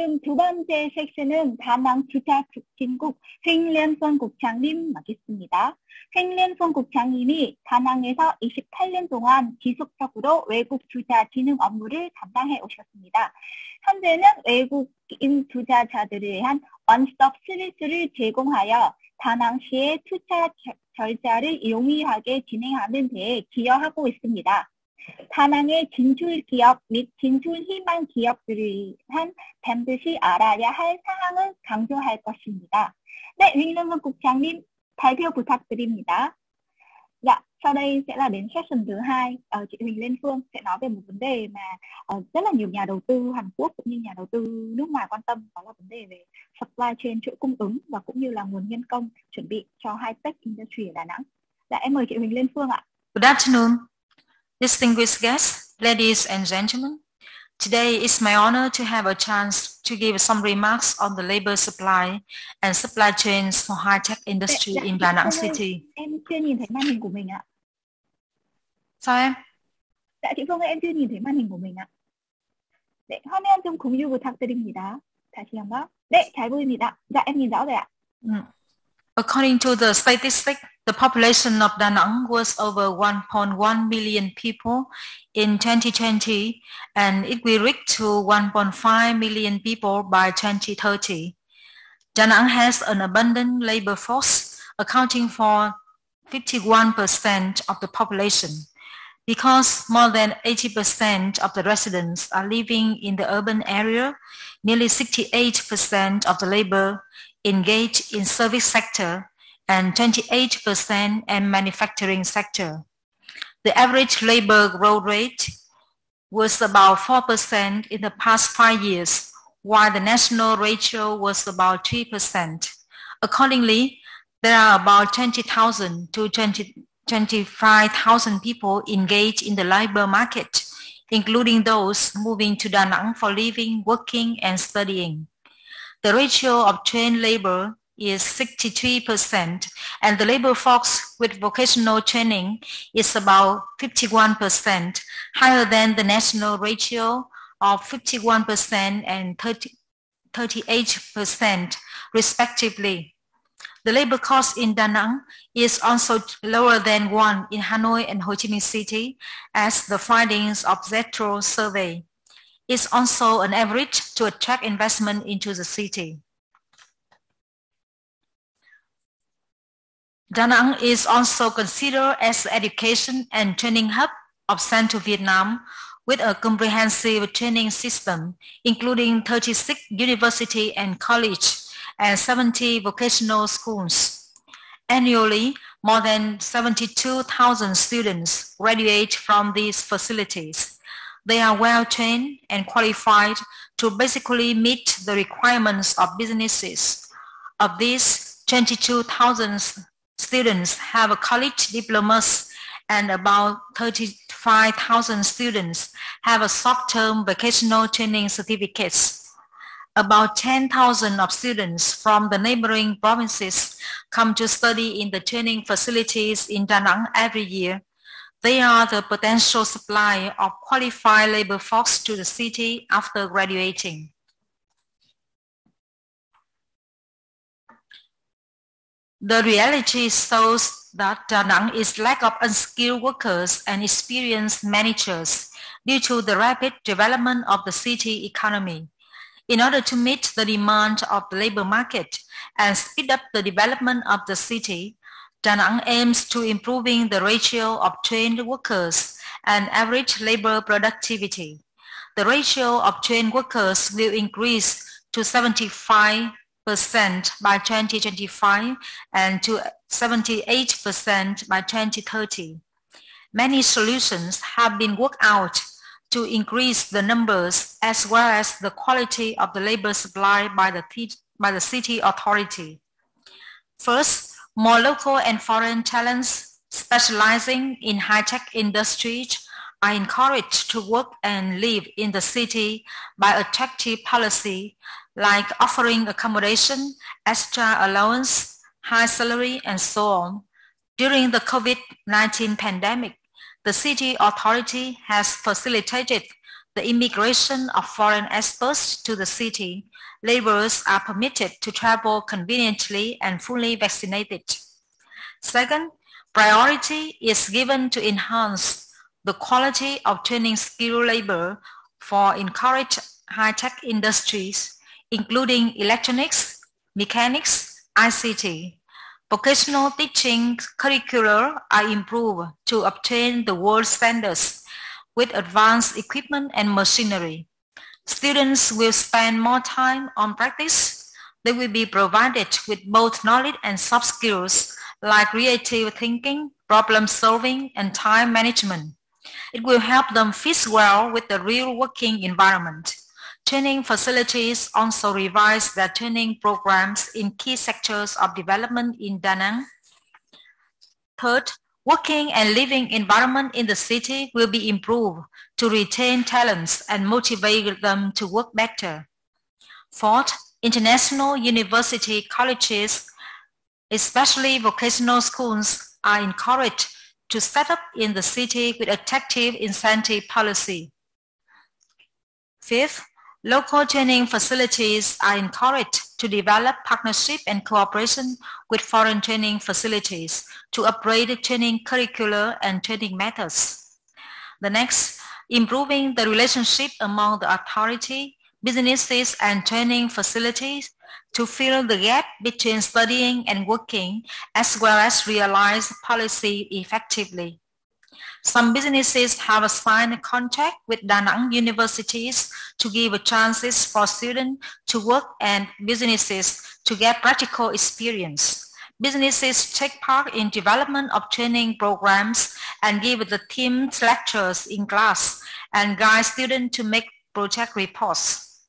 지금 두 번째 섹션은 다낭 주차 촉진국 횡련선 국장님 맡겠습니다. 횡련선 국장님이 다낭에서 28년 동안 지속적으로 외국 투자 진흥 업무를 담당해 오셨습니다. 현재는 외국인 투자자들을 위한 원스톱 서비스를 제공하여 다낭시의 투자 절차를 용이하게 진행하는 데 기여하고 있습니다. 다낭의 진출 기업 및 진출 희망 기업들을 위한 반드시 알아야 할 사항을 강조할 것입니다. 네, 횡련선 국장님 발표 bu탁드립니다. Dạ, sau đây sẽ là đến session thứ 2. Chị Huỳnh Lên Phương sẽ nói về một vấn đề mà rất là nhiều nhà đầu tư Hàn Quốc cũng như nhà đầu tư nước ngoài quan tâm, đó là vấn đề về supply chain, chuỗi cung ứng và cũng như là nguồn nhân công chuẩn bị cho high-tech industry ở Đà Nẵng. Dạ, em mời chị Huỳnh Lên Phương ạ. Good afternoon, distinguished guests, ladies and gentlemen. Today it's my honor to have a chance to give some remarks on the labor supply and supply chains for high-tech industry in Da Nang City. Em chưa nhìn thấy màn hình của mình ạ. Sao em? Dạ chị Phương ơi, em chưa nhìn thấy màn hình của mình ạ. 네, 화면 좀 공유 부탁드립니다. 다시 한번. 네, 잘 보입니다. dạ em nhìn rõ rồi ạ. According to the statistics, the population of Da Nang was over 1.1 million people in 2020, and it will reach to 1.5 million people by 2030. Da Nang has an abundant labor force, accounting for 51% of the population. Because more than 80% of the residents are living in the urban area, nearly 68% of the labor engaged in service sector and 28% in manufacturing sector. The average labor growth rate was about 4% in the past 5 years, while the national ratio was about 3%. Accordingly, there are about 20,000 to 25,000 people engaged in the labor market, including those moving to Da Nang for living, working, and studying. The ratio of trained labor is 63%, and the labor force with vocational training is about 51%, higher than the national ratio of 51% and 38% respectively. The labor cost in Da Nang is also lower than one in Hanoi and Ho Chi Minh City, as the findings of ZETRO survey. It's also an average to attract investment into the city. Da Nang is also considered as the education and training hub of Central Vietnam, with a comprehensive training system, including 36 university and college and 70 vocational schools. Annually, more than 72,000 students graduate from these facilities. They are well trained and qualified to basically meet the requirements of businesses. Of these, 22,000 students have a college diplomas, and about 35,000 students have a short-term vocational training certificates. About 10,000 of students from the neighboring provinces come to study in the training facilities in Da Nang every year. They are the potential supply of qualified labor force to the city after graduating. The reality shows that Da Nang is lack of unskilled workers and experienced managers due to the rapid development of the city economy. In order to meet the demand of the labor market and speed up the development of the city, Da Nang aims to improving the ratio of trained workers and average labor productivity. The ratio of trained workers will increase to 75% by 2025 and to 78% by 2030. Many solutions have been worked out to increase the numbers as well as the quality of the labor supply by the city authority. First, more local and foreign talents specializing in high-tech industries are encouraged to work and live in the city by attractive policy like offering accommodation, extra allowance, high salary, and so on. During the COVID-19 pandemic, the city authority has facilitated the immigration of foreign experts to the city, laborers are permitted to travel conveniently and fully vaccinated. Second, priority is given to enhance the quality of training skilled labor for encourage high-tech industries, including electronics, mechanics, ICT. Vocational teaching curricula are improved to obtain the world standards with advanced equipment and machinery. Students will spend more time on practice. They will be provided with both knowledge and soft skills like creative thinking, problem solving, and time management. It will help them fit well with the real working environment. Training facilities also revise their training programs in key sectors of development in Danang. Third, working and living environment in the city will be improved to retain talents and motivate them to work better. Fourth, international university colleges, especially vocational schools, are encouraged to set up in the city with attractive incentive policy. Fifth, local training facilities are encouraged to develop partnership and cooperation with foreign training facilities to upgrade training curricula and training methods. The next, improving the relationship among the authority, businesses, and training facilities to fill the gap between studying and working, as well as realize policy effectively. Some businesses have signed a contract with Danang universities to give chances for students to work and businesses to get practical experience. Businesses take part in development of training programs and give the team lectures in class and guide students to make project reports.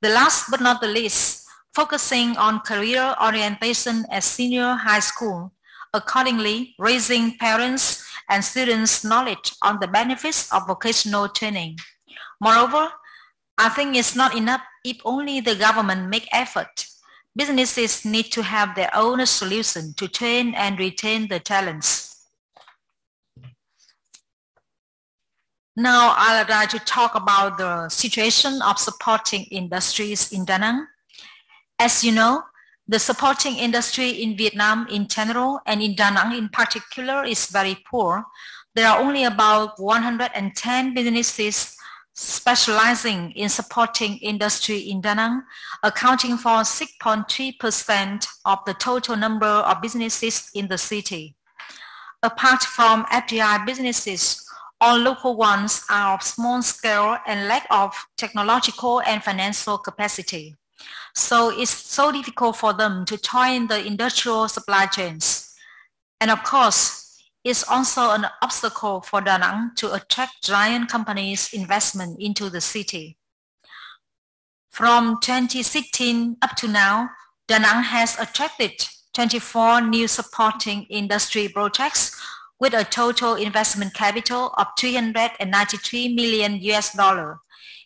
The last but not the least, focusing on career orientation at senior high school, accordingly raising parents and students' knowledge on the benefits of vocational training. Moreover, I think it's not enough if only the government make effort. Businesses need to have their own solution to train and retain the talents. Now I'd like to talk about the situation of supporting industries in Danang. As you know, the supporting industry in Vietnam in general and in Danang in particular is very poor. There are only about 110 businesses specializing in supporting industry in Danang, accounting for 6.3% of the total number of businesses in the city. Apart from FDI businesses, all local ones are of small scale and lack of technological and financial capacity. So it's so difficult for them to join the industrial supply chains. And of course, it's also an obstacle for Danang to attract giant companies' investment into the city. From 2016 up to now, Danang has attracted 24 new supporting industry projects with a total investment capital of $393 million US,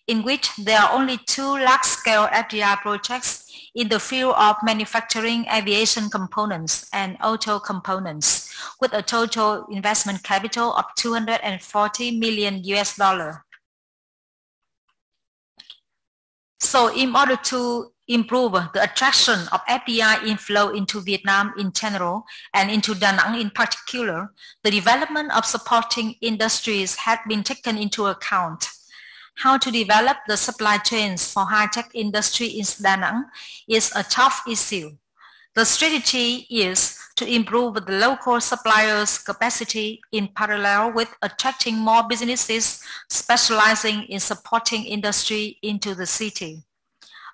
in which there are only 2 large-scale FDI projects in the field of manufacturing aviation components and auto components, with a total investment capital of $240 million US. So in order to improve the attraction of FDI inflow into Vietnam in general and into Danang in particular, the development of supporting industries has been taken into account. How to develop the supply chains for high-tech industry in Danang is a tough issue. The strategy is to improve the local suppliers' capacity in parallel with attracting more businesses specializing in supporting industry into the city.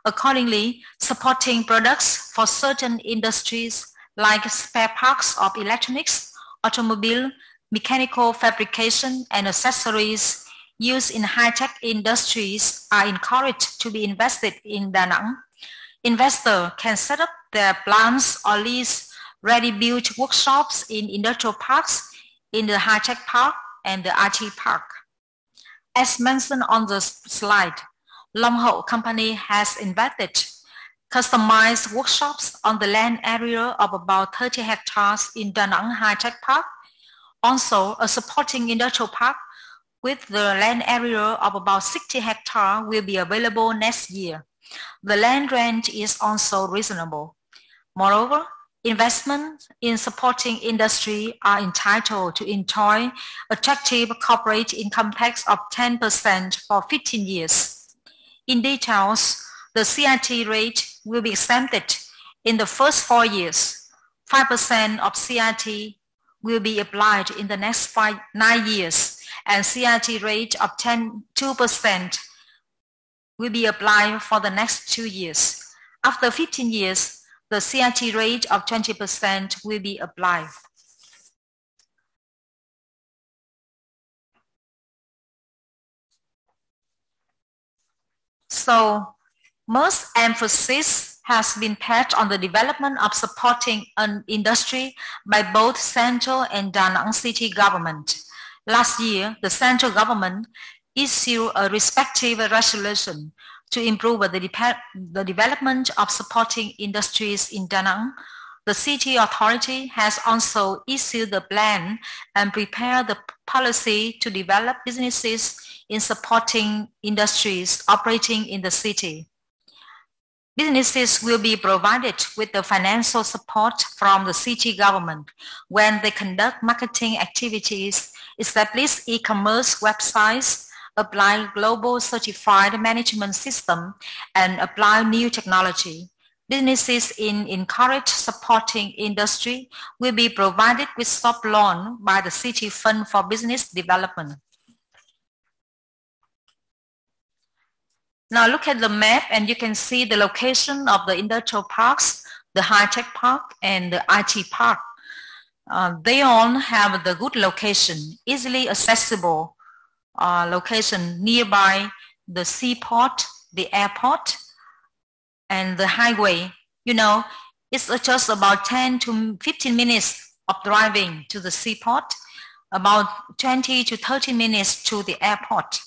Accordingly, supporting products for certain industries like spare parts of electronics, automobile, mechanical fabrication, and accessories used in high-tech industries are encouraged to be invested in Danang. Investors can set up their plants or lease ready-built workshops in industrial parks, in the high-tech park, and the IT park. As mentioned on the slide, Long Hậu company has invested customized workshops on the land area of about 30 hectares in Danang High-Tech Park. Also, a supporting industrial park with the land area of about 60 hectares will be available next year. The land rent is also reasonable. Moreover, investments in supporting industry are entitled to enjoy attractive corporate income tax of 10% for 15 years. In details, the CIT rate will be exempted in the first 4 years. 5% of CIT will be applied in the next 9 years, and CIT rate of 2% will be applied for the next 2 years. After 15 years, the CIT rate of 20% will be applied. So, most emphasis has been put on the development of supporting an industry by both central and Danang city government. Last year, the central government issued a respective resolution to improve the development of supporting industries in Danang. The city authority has also issued the plan and prepared the policy to develop businesses in supporting industries operating in the city. Businesses will be provided with the financial support from the city government when they conduct marketing activities, establish e-commerce websites, apply global certified management system, and apply new technology. Businesses in encouraged supporting industry will be provided with soft loan by the City Fund for Business Development. Now look at the map and you can see the location of the industrial parks, the high-tech park, and the IT park. They all have the good location, easily accessible location nearby the seaport, the airport, and the highway. You know, it's just about 10 to 15 minutes of driving to the seaport, about 20 to 30 minutes to the airport.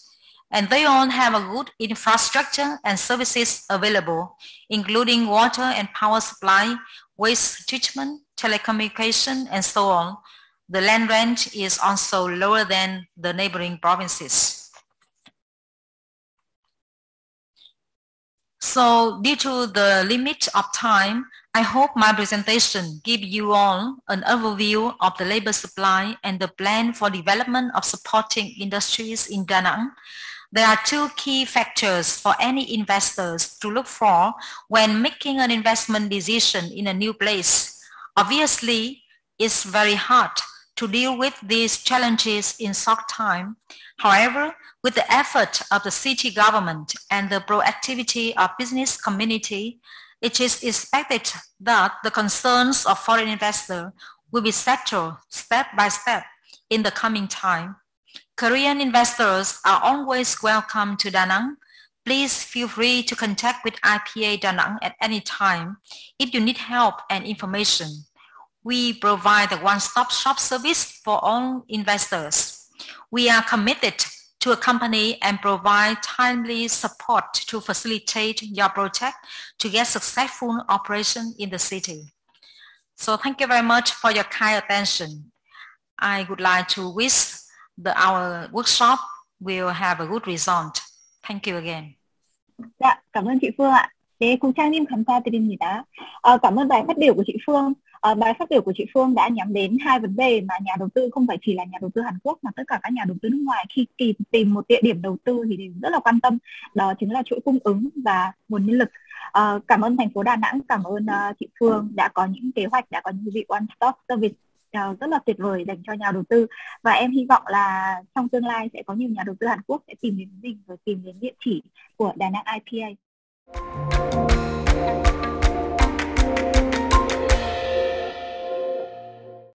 And they all have a good infrastructure and services available, including water and power supply, waste treatment, telecommunication, and so on. The land rent is also lower than the neighboring provinces. So due to the limit of time, I hope my presentation gives you all an overview of the labor supply and the plan for development of supporting industries in Danang. There are two key factors for any investors to look for when making an investment decision in a new place. Obviously, it's very hard to deal with these challenges in short time. However, with the effort of the city government and the proactivity of business community, it is expected that the concerns of foreign investors will be settled step by step in the coming time. Korean investors are always welcome to Danang. Please feel free to contact with IPA Danang at any time if you need help and information. We provide a one-stop shop service for all investors. We are committed to accompany and provide timely support to facilitate your project to get successful operation in the city. So thank you very much for your kind attention. I would like to wish our workshop will have a good result. Thank you again. Dạ, cảm ơn chị Phương ạ. 네, 국장님 감사드립니다. Cảm ơn bài phát biểu của chị Phương. Bài phát biểu của chị Phương đã nhắm đến hai vấn đề mà nhà đầu tư không phải chỉ là nhà đầu tư Hàn Quốc mà tất cả các nhà đầu tư nước ngoài khi tìm một địa điểm đầu tư thì đều rất là quan tâm. Đó chính là chuỗi cung ứng và nguồn nhân lực. Cảm ơn thành phố Đà Nẵng, cảm ơn chị Phương đã có những kế hoạch, đã có những vị one stop service rất là tuyệt vời dành cho nhà đầu tư. Và em hy vọng là trong tương lai sẽ có nhiều nhà đầu tư Hàn Quốc sẽ tìm đến mình và tìm đến địa chỉ của Danang IPA.